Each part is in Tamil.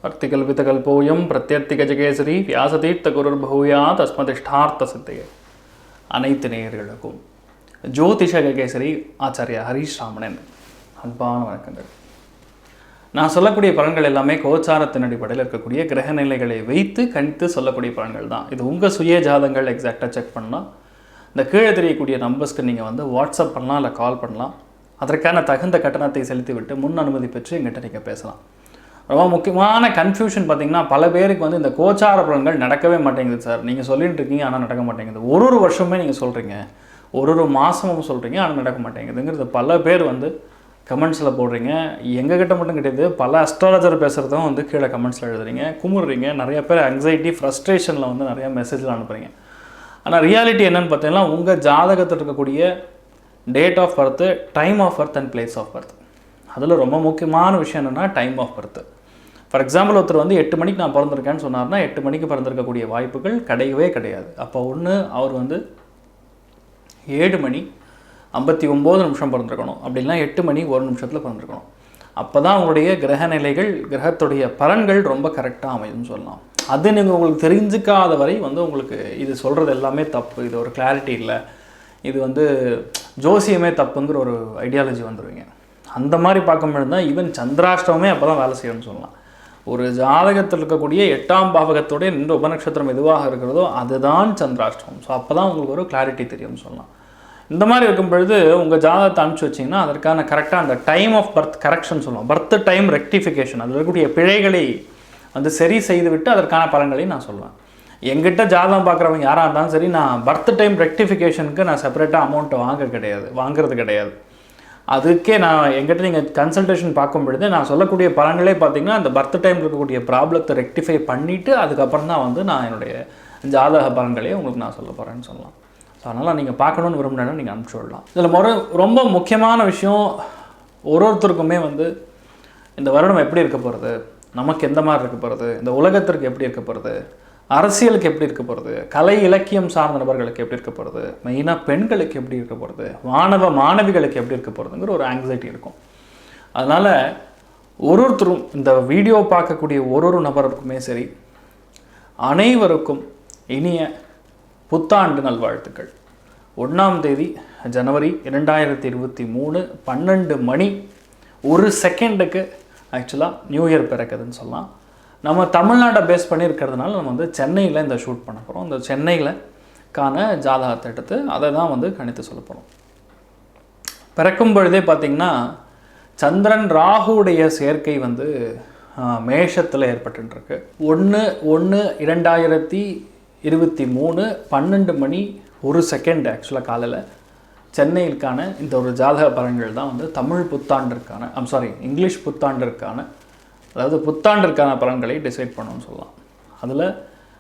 अर्तिकल्पितकल्पोऽयं प्रत्यर्तिगजकेसरी व्यासतीर्थगुरुर्भूयात् अस्मदिष्टार्த்த சித்தையே. அனைத்து நேயர்களுக்கும் ஜோதிஷ ககேசரி ஆச்சாரியா ஹரீஷ் ராமணன் அன்பான வணக்கங்கள். நான் சொல்லக்கூடிய பலன்கள் எல்லாமே கோச்சாரத்தின் அடிப்படையில் இருக்கக்கூடிய கிரகநிலைகளை வைத்து கணித்து சொல்லக்கூடிய பலன்கள் தான். இது உங்கள் சுய ஜாதங்கள் எக்ஸாக்டாக செக் பண்ணால் இந்த கீழே தெரியக்கூடிய நம்பர்ஸ்க்கு நீங்கள் வாட்ஸ்அப் பண்ணலாம், இல்லை கால் பண்ணலாம். அதற்கான தகுந்த கட்டணத்தை செலுத்திவிட்டு முன் அனுமதி பெற்று எங்கிட்ட நீங்கள் பேசலாம். ரொம்ப முக்கியமான கன்ஃபியூஷன் பார்த்திங்கன்னா, பல பேருக்கு இந்த கோச்சார பலன்கள் நடக்கவே மாட்டேங்குது சார். நீங்கள் சொல்லிட்டு இருக்கீங்க ஆனால் நடக்க மாட்டேங்குது. ஒரு வருஷமே நீங்கள் சொல்கிறீங்க, ஒரு மாதமும் சொல்கிறீங்க ஆனால் நடக்க மாட்டேங்குதுங்கிறது பல பேர் கமெண்ட்ஸில் போடுறீங்க. எங்ககிட்ட மட்டும் கிடையாது, பல அஸ்ட்ராலஜர் பேசுகிறதும் கீழே கமெண்ட்ஸில் எழுதுறீங்க, குமுறுறீங்க. நிறைய பேர் ஆங்ஸைட்டி ஃப்ரஸ்ட்ரேஷனில் நிறைய மெசேஜில் அனுப்புகிறீங்க. ஆனால் ரியாலிட்டி என்னென்னு பார்த்தீங்கன்னா, உங்கள் ஜாதகத்தில் இருக்கக்கூடிய date of birth, time of birth and place of birth. அதில் ரொம்ப முக்கியமான விஷயம் என்னென்னா time of birth. For example, ஒருத்தர் 8 மணிக்கு நான் பிறந்திருக்கேன்னு சொன்னார்னா 8 மணிக்கு பிறந்திருக்கக்கூடிய வாய்ப்புகள் கிடையவே கிடையாது. அப்போ அவர் 7 மணி 59 நிமிஷம் பிறந்திருக்கணும், அப்படின்னா 8 மணி 1 நிமிஷத்தில் பிறந்திருக்கணும். அப்போ தான் உங்களுடைய கிரகநிலைகள், கிரகத்துடைய பலன்கள் ரொம்ப கரெக்டாக அமையும்னு சொல்லலாம். அது நீங்கள் உங்களுக்கு தெரிஞ்சுக்காத வரை உங்களுக்கு இது சொல்கிறது எல்லாமே தப்பு, இது ஒரு கிளாரிட்டி இல்லை, இது ஜோசியமே தப்புங்கிற ஒரு ஐடியாலஜி வந்துடுவீங்க. அந்த மாதிரி பார்க்கும்போது தான் ஈவன் சந்திராஷ்டமே அப்போ தான் வேலை செய்யணும்னு சொல்லலாம். ஒரு ஜாதகத்தில் இருக்கக்கூடிய 8ஆம் பாவகத்தோடைய நின்ற உபநட்சத்திரம் எதுவாக இருக்கிறதோ அதுதான் சந்திராஷ்டமம். ஸோ அப்போ தான் உங்களுக்கு ஒரு கிளாரிட்டி தெரியும்னு சொல்லலாம். இந்த மாதிரி இருக்கும் பொழுது உங்கள் ஜாதகத்தை அனுப்பிச்சி வச்சிங்கன்னா அதற்கான கரெக்டாக அந்த டைம் ஆஃப் பர்த் கரெக்ஷன் சொல்லலாம், பர்த் டைம் ரெக்டிஃபிகேஷன், அதில் இருக்கக்கூடிய பிழைகளை சரி செய்துவிட்டு அதற்கான பலன்களை நான் சொல்லுவேன். எங்கிட்ட ஜாதகம் பார்க்குறவங்க யாராக இருந்தாலும் சரி, நான் பர்த் டைம் ரெக்டிஃபிகேஷனுக்கு நான் செப்பரேட்டாக அமௌண்ட்டை வாங்குறது கிடையாது. அதுக்கே நான் எங்கிட்ட நீங்கள் கன்சல்டேஷன் பார்க்கும் பொழுது நான் சொல்லக்கூடிய பலன்களே பார்த்திங்கன்னா அந்த பர்த் டைம் இருக்கக்கூடிய ப்ராப்ளத்தை ரெக்டிஃபை பண்ணிவிட்டு அதுக்கப்புறம் தான் நான் என்னுடைய ஜாதக பலன்களையே உங்களுக்கு நான் சொல்ல போகிறேன்னு சொல்லலாம். ஸோ அதனால் நீங்கள் பார்க்கணுன்னு விரும்பினா நீங்கள் அனுப்பிச்சி விடலாம். இதில் ரொம்ப முக்கியமான விஷயம், ஒருத்தருக்குமே இந்த வருடம் எப்படி இருக்க போகிறது, நமக்கு எந்த மாதிரி இருக்க போகிறது, இந்த உலகத்திற்கு எப்படி இருக்க போகிறது, அரசியலுக்கு எப்படி இருக்க போகிறது, கலை இலக்கியம் சார்ந்த நபர்களுக்கு எப்படி இருக்க போகிறது, மெயினாக பெண்களுக்கு எப்படி இருக்க போகிறது, மாணவிகளுக்கு எப்படி இருக்க போகிறதுங்கிற ஒரு ஆங்ஸைட்டி இருக்கும். அதனால் ஒருத்தரும் இந்த வீடியோ பார்க்கக்கூடிய ஒரு நபருக்குமே சரி, அனைவருக்கும் இனிய புத்தாண்டு நல்வாழ்த்துக்கள். 1ஆம் தேதி ஜனவரி 2023 12 மணி 1 செகண்டுக்கு ஆக்சுவலாக நியூ இயர் பிறக்குதுன்னு சொல்லலாம். நம்ம தமிழ்நாட்டை பேஸ் பண்ணியிருக்கிறதுனால நம்ம சென்னையில் இந்த ஷூட் பண்ண போகிறோம். இந்த சென்னையில் காண ஜாதகத்தை எடுத்து அதை தான் கணித்து சொல்ல போகிறோம். பிறக்கும் பொழுதே பார்த்திங்கன்னா சந்திரன் ராகுடைய சேர்க்கை மேஷத்தில் ஏற்பட்டுருக்கு. 1/1/2023 12 மணி 1 செகண்ட் ஆக்சுவலாக காலையில் சென்னையிற்கான இந்த ஒரு ஜாதக பலன்கள் தான் தமிழ் புத்தாண்டிற்கான இங்கிலீஷ் புத்தாண்டிற்கான, அதாவது புத்தாண்டிற்கான பலன்களை டிசைட் பண்ணணும்னு சொல்லலாம். அதில்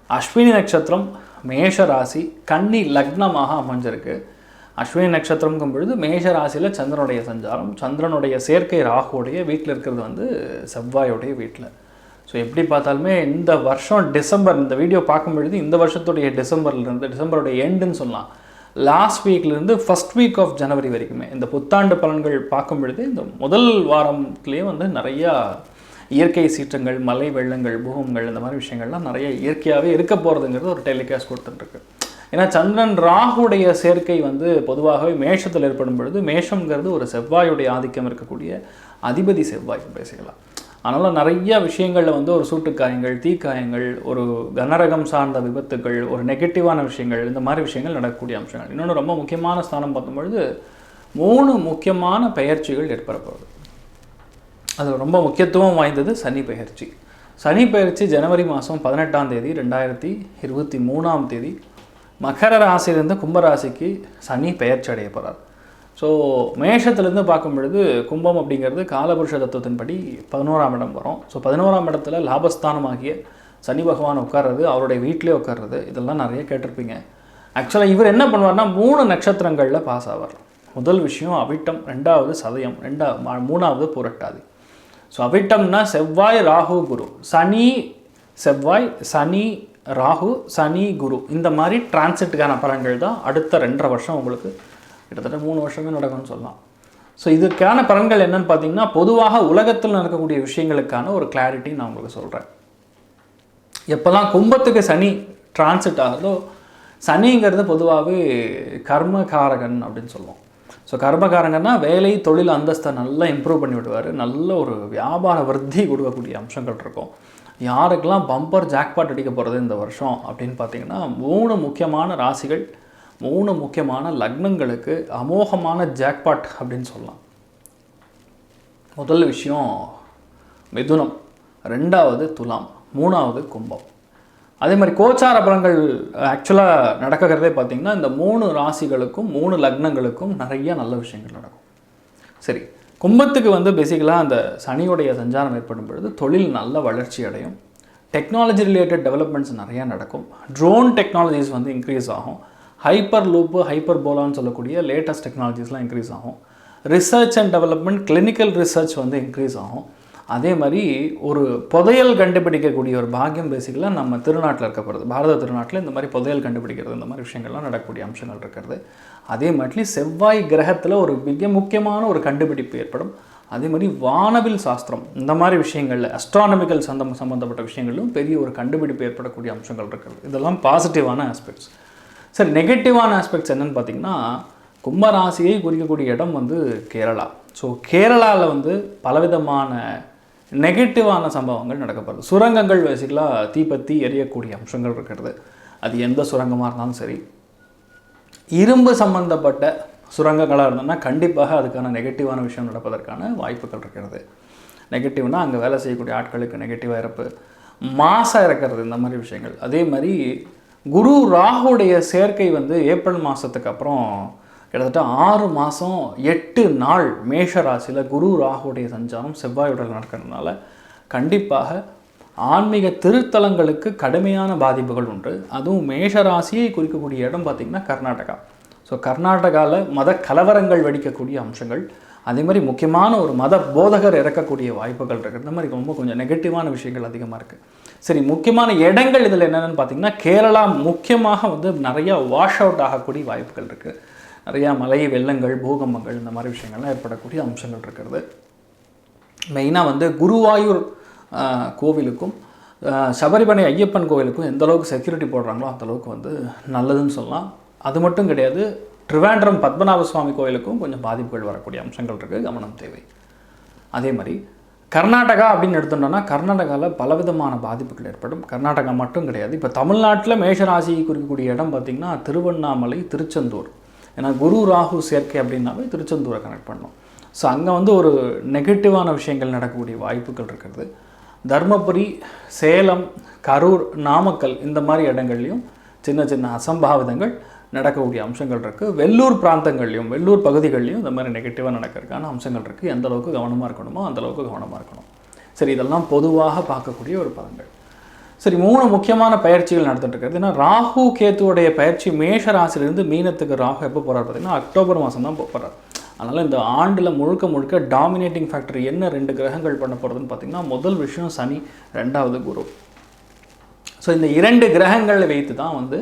அஸ்வினி நட்சத்திரம் மேஷ ராசி கன்னி லக்னமாக அமைஞ்சிருக்கு. அஸ்வினி நட்சத்திரம்ங்கும் பொழுது மேஷ ராசியில் சந்திரனுடைய சஞ்சாரம், சந்திரனுடைய சேர்க்கை ராகுடைய வீட்டில் இருக்கிறது செவ்வாயோடைய வீட்டில். ஸோ எப்படி பார்த்தாலுமே இந்த வருஷம் டிசம்பர், இந்த வீடியோ பார்க்கும் பொழுது இந்த வருஷத்துடைய டிசம்பருடைய எண்டுன்னு சொல்லலாம், லாஸ்ட் வீக்லேருந்து ஃபஸ்ட் வீக் ஆஃப் ஜனவரி வரைக்குமே இந்த புத்தாண்டு பலன்கள் பார்க்கும் பொழுது இந்த முதல் வாரத்துலேயே நிறையா இயற்கை சீற்றங்கள், மழை வெள்ளங்கள், பூகம்பங்கள், இந்த மாதிரி விஷயங்கள்லாம் நிறைய இயற்கையாகவே இருக்க போகிறதுங்கிறது ஒரு டெலிகாஸ்ட் கொடுத்துட்டுருக்கு. ஏன்னா சந்திரன் ராகுடைய சேர்க்கை பொதுவாகவே மேஷத்தில் ஏற்படும் பொழுது, மேஷங்கிறது ஒரு செவ்வாயுடைய ஆதிக்கம் இருக்கக்கூடிய அதிபதி செவ்வாய் பேசிக்கலாம். அதனால் நிறைய விஷயங்களில் ஒரு சூட்டுக்காயங்கள், தீக்காயங்கள், ஒரு கனரகம் சார்ந்த விபத்துகள், ஒரு நெகட்டிவான விஷயங்கள், இந்த மாதிரி விஷயங்கள் நடக்கக்கூடிய அம்சங்கள். இன்னொன்று ரொம்ப முக்கியமான ஸ்தானம் பார்க்கும்பொழுது 3 முக்கியமான பெயர்ச்சிகள் ஏற்பட போகுது. அது ரொம்ப முக்கியத்துவம் வாய்ந்தது சனி பெயர்ச்சி. சனி பெயர்ச்சி ஜனவரி மாதம் 18ஆம் தேதி 2023ஆம் தேதி மகர ராசியிலேருந்து கும்பராசிக்கு சனி பெயர்ச்சி அடைய போகிறார். ஸோ மேஷத்துலேருந்து பார்க்கும் பொழுது கும்பம் அப்படிங்கிறது காலபுருஷ தத்துவத்தின்படி 11ஆம் இடம் வரும். ஸோ 11ஆம் இடத்துல லாபஸ்தானமாகிய சனி பகவான் உட்கார்றது, அவருடைய வீட்டிலே உட்கார்றது, இதெல்லாம் நிறைய கேட்டிருப்பீங்க. ஆக்சுவலாக இவர் என்ன பண்ணுவார்னா 3 நட்சத்திரங்களில் பாஸ் ஆவார். முதல் விஷயம் அவிட்டம், 2வது சதயம், 3வது புரட்டாதி. ஸோ அவிட்டம்னா செவ்வாய் ராகு குரு, சனி செவ்வாய், சனி ராகு, சனி குரு, இந்த மாதிரி டிரான்சிட்டுக்கான பலன்கள் தான் அடுத்த 2.5 வருஷம் உங்களுக்கு கிட்டத்தட்ட 3 வருஷமே நடக்கும்னு சொல்லலாம். ஸோ இதுக்கான பலன்கள் என்னன்னு பார்த்தீங்கன்னா, பொதுவாக உலகத்தில் நடக்கக்கூடிய விஷயங்களுக்கான ஒரு கிளாரிட்டி நான் உங்களுக்கு சொல்கிறேன். எப்போல்லாம் கும்பத்துக்கு சனி டிரான்சிட் ஆகுதோ, சனிங்கிறது பொதுவாகவே கர்மகாரகன் அப்படின்னு சொல்லுவோம். ஸோ கர்மகாரங்கன்னா வேலை தொழில் அந்தஸ்தை நல்லா இம்ப்ரூவ் பண்ணி விடுவார். நல்ல ஒரு வியாபார விருத்தி கொடுக்கக்கூடிய அம்சங்கள் இருக்கும். யாருக்கெல்லாம் பம்பர் ஜாக்பாட் அடிக்க போகிறது இந்த வருஷம் அப்படின்னு பார்த்தீங்கன்னா, 3 முக்கியமான ராசிகள், 3 முக்கியமான லக்னங்களுக்கு அமோகமான ஜாக்பாட் அப்படின்னு சொல்லலாம். முதல் விஷயம் மிதுனம், 2வது துலாம், 3வது கும்பம். அதே மாதிரி கோச்சார பலன்கள் ஆக்சுவலாக நடக்கிறதே பார்த்திங்கன்னா, இந்த 3 ராசிகளுக்கும் 3 லக்னங்களுக்கும் நிறைய நல்ல விஷயங்கள் நடக்கும். சரி, கும்பத்துக்கு வந்து பேசிக்கலாக அந்த சனியுடைய சஞ்சாரம் ஏற்படும் பொழுது தொழில் நல்ல வளர்ச்சி அடையும். டெக்னாலஜி ரிலேட்டட் டெவலப்மெண்ட்ஸ் நிறையா நடக்கும். ட்ரோன் டெக்னாலஜிஸ் வந்து இன்க்ரீஸ் ஆகும். ஹைப்பர் லூப்பு, ஹைப்பர் போலான்னு சொல்லக்கூடிய லேட்டஸ்ட் டெக்னாலஜிஸ்லாம் இன்க்ரீஸ் ஆகும். Research and development, clinical research வந்து இன்க்ரீஸ் ஆகும். அதே மாதிரி ஒரு புதையல் கண்டுபிடிக்கக்கூடிய ஒரு பாக்கியம் பேசிக்கலாக நம்ம திருநாட்டில் இருக்கப்படுது. பாரத திருநாட்டில் இந்த மாதிரி புதையல் கண்டுபிடிக்கிறது, இந்த மாதிரி விஷயங்கள்லாம் நடக்கக்கூடிய அம்சங்கள் இருக்கிறது. அதே மாதிரி செவ்வாய் கிரகத்தில் ஒரு மிக முக்கியமான ஒரு கண்டுபிடிப்பு ஏற்படும். அதே மாதிரி வானவில் சாஸ்திரம், இந்த மாதிரி விஷயங்களில் அஸ்ட்ரானமிக்கல் சம்மந்தப்பட்ட விஷயங்களிலும் பெரிய ஒரு கண்டுபிடிப்பு ஏற்படக்கூடிய அம்சங்கள் இருக்கிறது. இதெல்லாம் பாசிட்டிவான ஆஸ்பெக்ட்ஸ். சரி, நெகட்டிவான ஆஸ்பெக்ட்ஸ் என்னென்னு பார்த்திங்கன்னா, கும்பராசியை குறிக்கக்கூடிய இடம் வந்து கேரளா. ஸோ கேரளாவில் வந்து பலவிதமான நெகட்டிவான சம்பவங்கள் நடக்கப்படுது. சுரங்கங்கள் பேசிக்கலாக தீப்பற்றி எரியக்கூடிய அம்சங்கள் இருக்கிறது. அது எந்த சுரங்கமாக இருந்தாலும் சரி, இரும்பு சம்பந்தப்பட்ட சுரங்கங்களாக இருந்ததுன்னா கண்டிப்பாக அதுக்கான நெகட்டிவான விஷயம் நடப்பதற்கான வாய்ப்புகள் இருக்கிறது. நெகட்டிவ்னால் அங்கே வேலை செய்யக்கூடிய ஆட்களுக்கு நெகட்டிவாக இறப்பு, மாசாக இறக்கிறது, இந்த மாதிரி விஷயங்கள். அதே மாதிரி குரு ராகுடைய சேர்க்கை வந்து ஏப்ரல் மாதத்துக்கு அப்புறம் கிட்டத்தட்ட 6 மாதம் 8 நாள் மேஷ ராசியில் குரு ராகுடைய சஞ்சாரம் செவ்வாயுடன் நடக்கிறதுனால கண்டிப்பாக ஆன்மீக திருத்தலங்களுக்கு கடுமையான பாதிப்புகள் உண்டு. அதுவும் மேஷ ராசியை குறிக்கக்கூடிய இடம் பார்த்திங்கன்னா கர்நாடகா. ஸோ கர்நாடகாவில் மத கலவரங்கள் வெடிக்கக்கூடிய அம்சங்கள், அதே மாதிரி முக்கியமான ஒரு மத போதகர் இறக்கக்கூடிய வாய்ப்புகள் இருக்குது. இந்த மாதிரி ரொம்ப கொஞ்சம் நெகட்டிவான விஷயங்கள் அதிகமாக இருக்குது. சரி, முக்கியமான இடங்கள் இதில் என்னென்னு பார்த்திங்கன்னா, கேரளா முக்கியமாக வந்து நிறையா வாஷ் அவுட் ஆகக்கூடிய வாய்ப்புகள் இருக்குது. நிறையா மழை, வெள்ளங்கள், பூகம்பங்கள், இந்த மாதிரி விஷயங்கள்லாம் ஏற்படக்கூடிய அம்சங்கள் இருக்கிறது. மெயினாக வந்து குருவாயூர் கோவிலுக்கும் சபரிமலை ஐயப்பன் கோவிலுக்கும் எந்தளவுக்கு செக்யூரிட்டி போடுறாங்களோ அந்தளவுக்கு வந்து நல்லதுன்னு சொல்லலாம். அது மட்டும் கிடையாது, ட்ரிவாண்ட்ரம் பத்மநாப சுவாமி கோவிலுக்கும் கொஞ்சம் பாதிப்புகள் வரக்கூடிய அம்சங்கள் இருக்குது, கவனம் தேவை. அதே மாதிரி கர்நாடகா அப்படின்னு எடுத்துட்டோம்னா, கர்நாடகாவில் பலவிதமான பாதிப்புகள் ஏற்படும். கர்நாடகா மட்டும் கிடையாது, இப்போ தமிழ்நாட்டில் மேஷராசியை குறிக்கக்கூடிய இடம் பார்த்திங்கன்னா திருவண்ணாமலை, திருச்செந்தூர். ஏன்னா குரு ராகு சேர்க்கை அப்படின்னாவே திருச்செந்தூரை கனெக்ட் பண்ணோம். ஸோ அங்கே வந்து ஒரு நெகட்டிவான விஷயங்கள் நடக்கக்கூடிய வாய்ப்புகள் இருக்கிறது. தர்மபுரி, சேலம், கரூர், நாமக்கல், இந்த மாதிரி இடங்கள்லையும் சின்ன சின்ன அசம்பாவிதங்கள் நடக்கக்கூடிய அம்சங்கள் இருக்குது. வெள்ளூர் பிராந்தங்கள்லையும், வெள்ளூர் பகுதிகள்லையும் இந்த மாதிரி நெகட்டிவாக நடக்கிறதுக்கான அம்சங்கள் இருக்குது. எந்த அளவுக்கு கவனமாக இருக்கணுமோ அந்தளவுக்கு கவனமாக இருக்கணும். சரி, இதெல்லாம் பொதுவாக பார்க்கக்கூடிய ஒரு பலன்கள். சரி, 3 முக்கியமான பயிற்சிகள் நடந்துட்டு இருக்கிறது. ஏன்னா ராகு கேத்துவோடைய பயிற்சி மேஷ ராசிலிருந்து மீனத்துக்கு ராகு எப்போ போகிறார் பார்த்திங்கன்னா அக்டோபர் மாதம் தான் போகிறார். அதனால் இந்த ஆண்டில் முழுக்க முழுக்க டாமினேட்டிங் ஃபேக்டர் என்ன 2 கிரகங்கள் பண்ண போகிறதுன்னு பார்த்திங்கன்னா, முதல் விஷயம் சனி, 2வது குரு. ஸோ இந்த 2 கிரகங்களை வைத்து தான் வந்து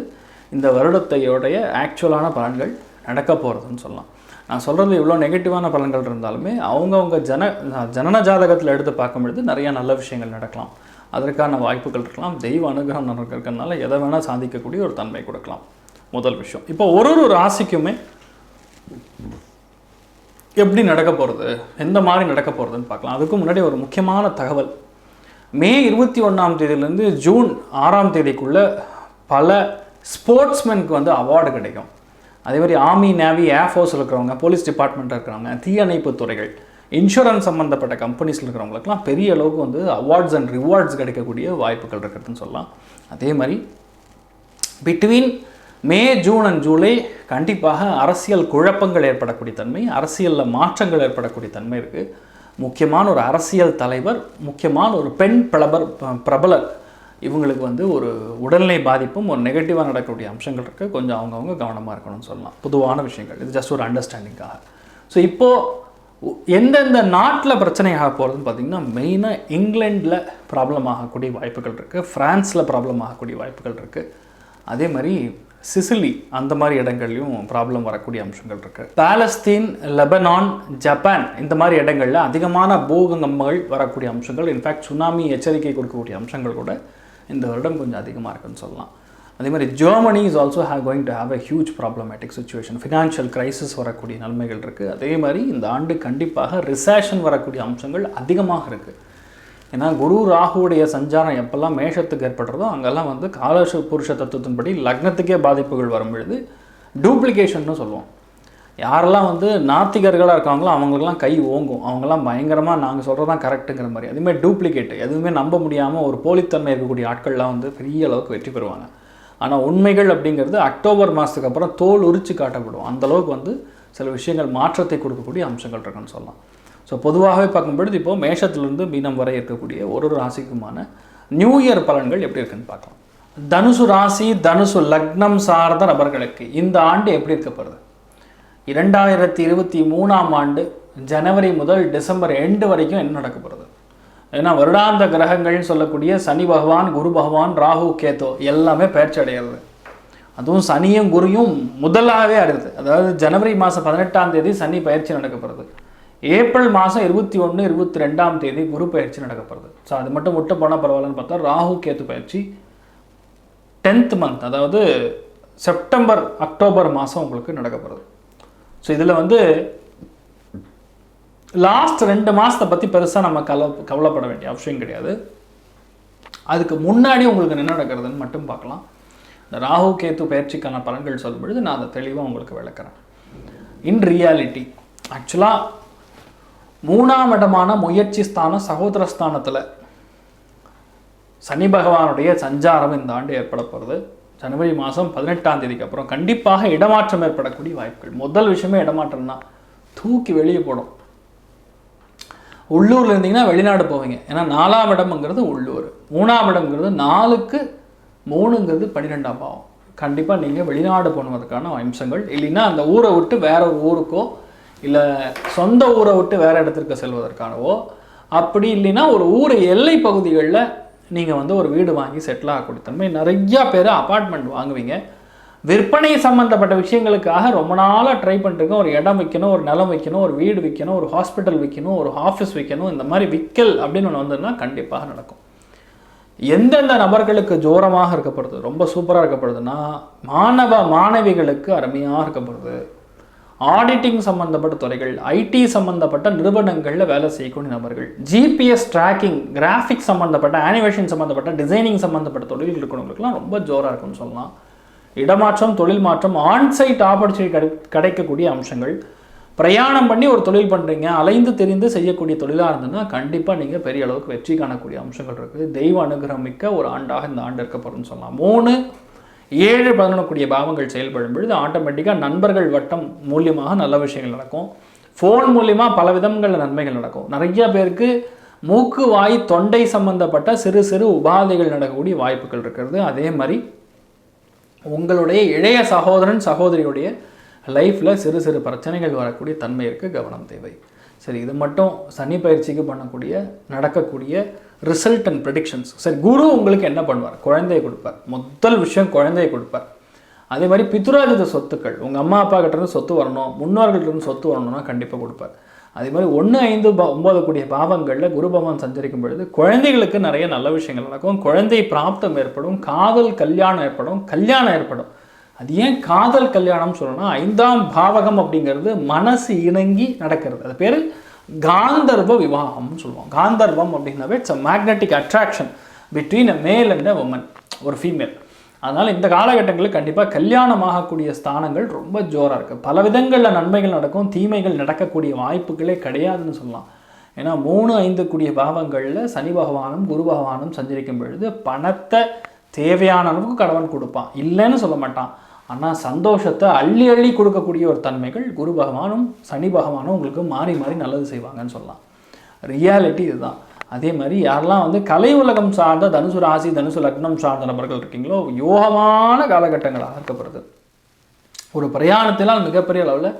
இந்த வருடத்தையோடைய ஆக்சுவலான பலன்கள் நடக்க போகிறதுன்னு சொல்லலாம். நான் சொல்கிறது இவ்வளோ நெகட்டிவான பலன்கள் இருந்தாலுமே அவங்கவுங்க ஜனன ஜாதகத்தில் எடுத்து பார்க்கும்பொழுது நிறையா நல்ல விஷயங்கள் நடக்கலாம். அதற்கான வாய்ப்புகள் இருக்கலாம். தெய்வ அனுகிரகம் நடக்கிறதுனால எதை வேணால் சாதிக்கக்கூடிய ஒரு தன்மை கொடுக்கலாம். முதல் விஷயம். இப்போ ஒரு ராசிக்குமே எப்படி நடக்க போகிறது, எந்த மாதிரி நடக்க போகிறதுன்னு பார்க்கலாம். அதுக்கு முன்னாடி ஒரு முக்கியமான தகவல். மே 21ஆம் தேதியிலேருந்து ஜூன் 6ஆம் தேதிக்குள்ளே பல ஸ்போர்ட்ஸ்மெனுக்கு வந்து அவார்டு கிடைக்கும். அதே மாதிரி ஆர்மி, நேவி, ஏர்ஃபோர்ஸில் இருக்கிறவங்க, போலீஸ் டிபார்ட்மெண்ட்டில் இருக்கிறவங்க, தீயணைப்பு துறைகள், இன்சூரன்ஸ் சம்மந்தப்பட்ட கம்பெனிஸில் இருக்கிறவங்களுக்குலாம் பெரிய அளவுக்கு வந்து அவார்ட்ஸ் அண்ட் ரிவார்ட்ஸ் கிடைக்கக்கூடிய வாய்ப்புகள் இருக்கிறதுன்னு சொல்லலாம். அதே மாதிரி between May, June and July கண்டிப்பாக அரசியல் குழப்பங்கள் ஏற்படக்கூடிய தன்மை, அரசியலில் மாற்றங்கள் ஏற்படக்கூடிய தன்மை இருக்குது. முக்கியமான ஒரு அரசியல் தலைவர், முக்கியமான ஒரு பெண் பிரபலர், இவங்களுக்கு வந்து ஒரு உடல்நிலை பாதிப்பும் ஒரு நெகட்டிவாக நடக்கக்கூடிய அம்சங்கள் இருக்குது. கொஞ்சம் அவங்கவுங்க கவனமாக இருக்கணும்னு சொல்லலாம். பொதுவான விஷயங்கள், இது ஜஸ்ட் ஒரு அண்டர்ஸ்டாண்டிங்காக. ஸோ இப்போது எந்தெந்த நாட்டில் பிரச்சனை ஆக போகிறதுன்னு பார்த்திங்கன்னா, மெயினாக இங்கிலாண்டில் ப்ராப்ளம் ஆகக்கூடிய வாய்ப்புகள் இருக்குது, ஃப்ரான்ஸில் ப்ராப்ளம் ஆகக்கூடிய வாய்ப்புகள் இருக்குது. அதே மாதிரி சிசிலி அந்த மாதிரி இடங்கள்லையும் ப்ராப்ளம் வரக்கூடிய அம்சங்கள் இருக்குது. பாலஸ்தீன், லெபனான், ஜப்பான் இந்த மாதிரி இடங்களில் அதிகமான பூகம்பங்கள் வரக்கூடிய அம்சங்கள், இன்ஃபேக்ட் சுனாமி எச்சரிக்கை கொடுக்கக்கூடிய அம்சங்கள் கூட இந்த வருடம் கொஞ்சம் அதிகமாக இருக்குன்னு சொல்லலாம். அதே மாதிரி Germany is also going to have a huge problematic situation. Financial crisis வரக்கூடிய நன்மைகள் இருக்குது. அதே மாதிரி இந்த ஆண்டு கண்டிப்பாக ரிசேஷன் வரக்கூடிய அம்சங்கள் அதிகமாக இருக்குது. ஏன்னா குரு ராகுவுடைய சஞ்சாரம் எப்போல்லாம் மேஷத்துக்கு ஏற்படுறதோ அங்கெல்லாம் வந்து காலச புருஷ தத்துவத்தின்படி லக்னத்துக்கே பாதிப்புகள் வரும்பொழுது டூப்ளிகேஷன்னு சொல்லுவோம். யாரெல்லாம் வந்து நாத்திகர்களாக இருக்காங்களோ அவங்களுக்கெல்லாம் கை ஓங்கும், அவங்கெல்லாம் பயங்கரமாக நாங்கள் சொல்கிறது தான் கரெக்டுங்கிற மாதிரி. அதேமாதிரி டூப்ளிகேட்டு எதுவுமே நம்ப முடியாமல் ஒரு போலித்தன்மை இருக்கக்கூடிய ஆட்கள்லாம் வந்து பெரிய அளவுக்கு வெற்றி பெறுவாங்க. ஆனால் உண்மைகள் அப்படிங்கிறது அக்டோபர் மாதத்துக்கு அப்புறம் தோல் உரித்து காட்டப்படும். அந்தளவுக்கு வந்து சில விஷயங்கள் மாற்றத்தை கொடுக்கக்கூடிய அம்சங்கள் இருக்குன்னு சொல்லலாம். ஸோ பொதுவாகவே பார்க்கும்பொழுது இப்போது மேஷத்துலேருந்து மீனம் வரை இருக்கக்கூடிய ஒரு ராசிக்குமான நியூ இயர் பலன்கள் எப்படி இருக்குன்னு பார்க்கலாம். தனுசு ராசி, தனுசு லக்னம் சார்ந்த நபர்களுக்கு இந்த ஆண்டு எப்படி இருக்கப்படுது? 2023ஆம் ஆண்டு ஜனவரி முதல் டிசம்பர் எண்டு வரைக்கும் என்ன நடக்கப்படுது? ஏன்னா வருடாந்த கிரகங்கள்னு சொல்லக்கூடிய சனி பகவான், குரு பகவான், ராகு, கேது எல்லாமே பயிற்சி அடைகிறது. அதுவும் சனியும் குருயும் முதலாகவே அடையுது. அதாவது ஜனவரி மாதம் 18ஆம் தேதி சனி பயிற்சி நடக்கப்படுது. ஏப்ரல் மாதம் 21, 22ஆம் தேதி குரு பயிற்சி நடக்கப்படுது. ஸோ அது மட்டும் விட்டு போனால் பரவாயில்லன்னு பார்த்தா ராகு கேத்து பயிற்சி 10th மந்த், அதாவது செப்டம்பர் அக்டோபர் மாதம் உங்களுக்கு நடக்கப்படுது. ஸோ இதில் வந்து லாஸ்ட் 2 மாதத்தை பற்றி பெருசாக நம்ம கவலைப்பட வேண்டிய அவசியம் கிடையாது. அதுக்கு முன்னாடி உங்களுக்கு என்ன நடக்கிறதுன்னு மட்டும் பார்க்கலாம். இந்த ராகு கேத்து பயிற்சிக்கான பலன்கள் சொல்லும் பொழுது நான் அதை தெளிவாக உங்களுக்கு விளக்குறேன். இன் ரியாலிட்டி ஆக்சுவலாக 3ஆம் இடமான முயற்சி ஸ்தானம், சகோதரஸ்தானத்தில் சனி பகவானுடைய சஞ்சாரம் இந்த ஆண்டு ஏற்பட போகிறது. ஜனவரி மாதம் 18ஆம் தேதிக்கு அப்புறம் கண்டிப்பாக இடமாற்றம் ஏற்படக்கூடிய வாய்ப்புகள். முதல் விஷயமே இடமாற்றம் தான். தூக்கி வெளியே போடும். உள்ளூரில் இருந்தீங்கன்னா வெளிநாடு போவீங்க. ஏன்னா 4ஆம் இடம்ங்கிறது உள்ளூர், 3ஆம் இடம்ங்கிறது 4க்கு 3ங்கிறது 12ஆம் பாவம். கண்டிப்பாக நீங்கள் வெளிநாடு போனதுக்கான அம்சங்கள், இல்லைன்னா அந்த ஊரை விட்டு வேற ஒரு ஊருக்கோ இல்லை சொந்த ஊரை விட்டு வேறு இடத்திற்கு செல்வதற்கானவோ, அப்படி இல்லைன்னா ஒரு ஊர் எல்லை பகுதிகளில் நீங்கள் வந்து ஒரு வீடு வாங்கி செட்டில் ஆகக்கூடிய தன்மை. நிறையா பேர் அப்பார்ட்மெண்ட் வாங்குவீங்க. விற்பனை சம்மந்தப்பட்ட விஷயங்களுக்காக ரொம்ப நாளாக ட்ரை பண்ணிருக்கோம். ஒரு இடம் விற்கணும், ஒரு நிலம் விற்கணும், ஒரு வீடு விற்கணும், ஒரு ஹாஸ்பிட்டல் விற்கணும், ஒரு ஆஃபீஸ் விற்கணும். இந்த மாதிரி விற்கல் அப்படின்னு ஒன்று வந்ததுன்னா கண்டிப்பாக நடக்கும். எந்தெந்த நபர்களுக்கு ஜோரமாக இருக்கப்படுது, ரொம்ப சூப்பராக இருக்கப்படுதுன்னா மாணவிகளுக்கு அருமையாக இருக்கப்படுது. ஆடிட்டிங் சம்மந்தப்பட்ட துறைகள், ஐடி சம்மந்தப்பட்ட நிறுவனங்களில் வேலை செய்யக்கூடிய நபர்கள், ஜிபிஎஸ் ட்ராக்கிங், கிராஃபிக்ஸ் சம்மந்தப்பட்ட, ஆனிமேஷன் சம்மந்தப்பட்ட, டிசைனிங் சம்மந்தப்பட்ட தொழில்கள் இருக்கிறவங்களுக்குலாம் ரொம்ப ஜோராக இருக்குன்னு சொல்லலாம். இடமாற்றம், தொழில் மாற்றம், ஆன்சைட் ஆப்பர்ச்சுனிட்டி கிடைக்கக்கூடிய அம்சங்கள். பிரயாணம் பண்ணி ஒரு தொழில் பண்ணுறீங்க, அலைந்து தெரிந்து செய்யக்கூடிய தொழிலாக இருந்ததுன்னா கண்டிப்பாக நீங்கள் பெரிய அளவுக்கு வெற்றி காணக்கூடிய அம்சங்கள் இருக்குது. தெய்வ அனுகிரகம் மிக்க ஒரு ஆண்டாக இந்த ஆண்டு இருக்கப்படும்னு சொல்லலாம். 3, 7, 11 பாவங்கள் செயல்படும் பொழுது ஆட்டோமேட்டிக்காக நண்பர்கள் வட்டம் மூலியமாக நல்ல விஷயங்கள் நடக்கும். ஃபோன் மூலியமாக பல விதங்களில் நன்மைகள் நடக்கும். நிறைய பேருக்கு மூக்கு, வாய், தொண்டை சம்பந்தப்பட்ட சிறு சிறு உபாதைகள் நடக்கக்கூடிய வாய்ப்புகள் இருக்கிறது. அதே மாதிரி உங்களுடைய இளைய சகோதரன் சகோதரியுடைய லைஃப்பில் சிறு சிறு பிரச்சனைகள் வரக்கூடிய தன்மை இருக்குது. கவனம் தேவை. சரி, இது மட்டும் சனி பயிற்சிக்கு பண்ணக்கூடிய நடக்கக்கூடிய ரிசல்ட் அண்ட் ப்ரெடிக்ஷன்ஸ். சரி, குரு உங்களுக்கு என்ன பண்ணுவார்? குழந்தையை கொடுப்பார். முதல் விஷயம் குழந்தையை கொடுப்பார். அதே மாதிரி பித்ருராஜித சொத்துக்கள், உங்கள் அம்மா அப்பா கிட்டேருந்து சொத்து வரணும், முன்னோர்கள்ட்ட சொத்து வரணும்னா கண்டிப்பாக கொடுப்பார். அதே மாதிரி 1, 5, 9 பாவங்களில் குரு பகவான் சஞ்சரிக்கும் பொழுது குழந்தைகளுக்கு நிறைய நல்ல விஷயங்கள் நடக்கும். குழந்தை பிராப்தம் ஏற்படும், காதல் கல்யாணம் ஏற்படும். அது ஏன் காதல் கல்யாணம் சொல்லணும்னா 5ஆம் பாவகம் அப்படிங்கிறது மனசு இணங்கி நடக்கிறது. அது பேர் காந்தர்வ விவாகம்னு சொல்லுவோம். காந்தர்வம் அப்படின்னாவே it's a magnetic attraction between a male and a woman, ஒரு ஃபீமேல். அதனால் இந்த காலகட்டங்களில் கண்டிப்பாக கல்யாணம் ஆகக்கூடிய ஸ்தானங்கள் ரொம்ப ஜோராக இருக்குது. பல விதங்களில் நன்மைகள் நடக்கும், தீமைகள் நடக்கக்கூடிய வாய்ப்புகளே கிடையாதுன்னு சொல்லலாம். ஏன்னா 3, 5 பாவங்களில் சனி பகவானும் குரு பகவானும் சஞ்சரிக்கும் பொழுது பணத்தை தேவையான அளவுக்கு கடவுள் கொடுப்பான், இல்லைன்னு சொல்ல மாட்டான். ஆனால் சந்தோஷத்தை அள்ளி அள்ளி கொடுக்கக்கூடிய ஒரு தன்மைகள் குரு பகவானும் சனி பகவானும் உங்களுக்கு மாறி மாறி நல்லது செய்வாங்கன்னு சொல்லலாம். ரியாலிட்டி இதுதான். அதே மாதிரி யாரெல்லாம் வந்து கலை உலகம் சார்ந்த தனுசு ராசி, தனுசு லக்னம் சார்ந்த நபர்கள் இருக்கீங்களோ, யோகமான காலகட்டங்களாக இருக்கப்படுது. ஒரு பிரயாணத்தினால் மிகப்பெரிய அளவில்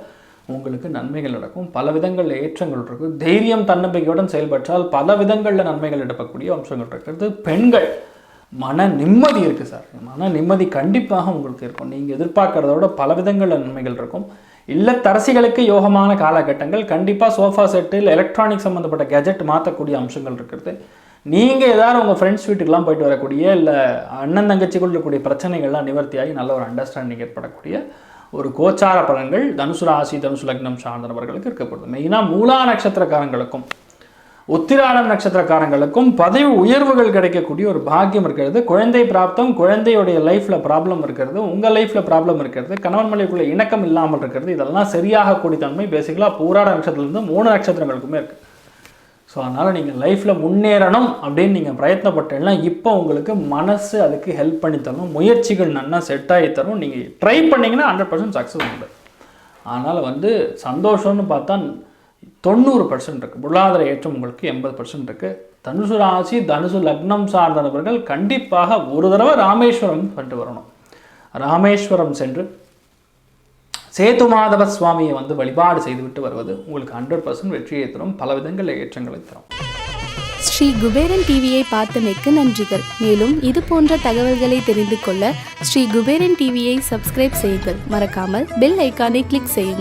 உங்களுக்கு நன்மைகள் நடக்கும். பல விதங்களில் ஏற்றங்கள் இருக்குது. தைரியம் தன்னம்பிக்கையுடன் செயல்பட்டால் பல விதங்களில் நன்மைகள் எடுக்கக்கூடிய அம்சங்கள் இருக்கிறது. பெண்கள் மன நிம்மதி இருக்குது சார். மன நிம்மதி கண்டிப்பாக உங்களுக்கு இருக்கும். நீங்கள் எதிர்பார்க்குறதோட பல விதங்கள் நன்மைகள் இருக்கும். இல்லத்தரசிகளுக்கு யோகமான காலகட்டங்கள். கண்டிப்பாக சோஃபா செட்டு இல்லை எலக்ட்ரானிக் சம்மந்தப்பட்ட கேஜெட் மாற்றக்கூடிய அம்சங்கள் இருக்கிறது. நீங்கள் ஏதாவது உங்கள் ஃப்ரெண்ட்ஸ் வீட்டுக்கெலாம் போயிட்டு வரக்கூடிய இல்லை அண்ணன் தங்கச்சிக்குள்ள இருக்கக்கூடிய பிரச்சனைகள்லாம் நிவர்த்தியாகி நல்ல ஒரு அண்டர்ஸ்டாண்டிங் ஏற்படக்கூடிய ஒரு கோச்சார பலன்கள் தனுசு ராசி தனுசு லக்னம் சார்ந்தவர்களுக்கு இருக்கப்படுது. மெயினாக மூலா நட்சத்திரக்காரங்களுக்கும் உத்திராடம் நட்சத்திரக்காரங்களுக்கும் பதவி உயர்வுகள் கிடைக்கக்கூடிய ஒரு பாக்கியம் இருக்கிறது. குழந்தை பிராப்தம், குழந்தையுடைய லைஃப்பில் ப்ராப்ளம் இருக்கிறது, உங்கள் லைஃப்பில் ப்ராப்ளம் இருக்கிறது, கணவன் மனைவிக்குள்ள இணக்கம் இல்லாமல் இருக்கிறது, இதெல்லாம் சரியாக கூடிய தன்மை பேசிக்கலாக பூராட நட்சத்திரத்துலேருந்து 3 நட்சத்திரங்களுக்குமே இருக்குது. ஸோ அதனால் நீங்கள் லைஃப்பில் முன்னேறணும் அப்படின்னு நீங்கள் பிரயத்னப்பட்டீங்கன்னா இப்போ உங்களுக்கு மனசு அதுக்கு ஹெல்ப் பண்ணி தரும். முயற்சிகள் நல்லா செட் ஆகி தரும். நீங்கள் ட்ரை பண்ணிங்கன்னா 100% சக்ஸஸ் உண்டு. அதனால் சந்தோஷம்னு பார்த்தா 90% இருக்குது. பொருளாதார ஏற்றம் உங்களுக்கு 80% இருக்குது. தனுசு ராசி தனுசு லக்னம் சார்ந்தவர்கள் கண்டிப்பாக ஒரு தடவை ராமேஸ்வரம் பண்ணிட்டு வரணும். ராமேஸ்வரம் சென்று சேதுமாதவ சுவாமியை வழிபாடு செய்துவிட்டு வருவது உங்களுக்கு 100% வெற்றியை தரும். பல விதங்களில் ஏற்றங்களை தரும். ஸ்ரீ குபேரன் டிவியை பார்த்தமைக்கு நன்றிகள். மேலும் இது போன்ற தகவல்களை தெரிந்து கொள்ள ஸ்ரீ குபேரன் டிவியை சப்ஸ்கிரைப் செய்யுங்கள். மறக்காமல் பெல் ஐக்கானை கிளிக் செய்யுங்கள்.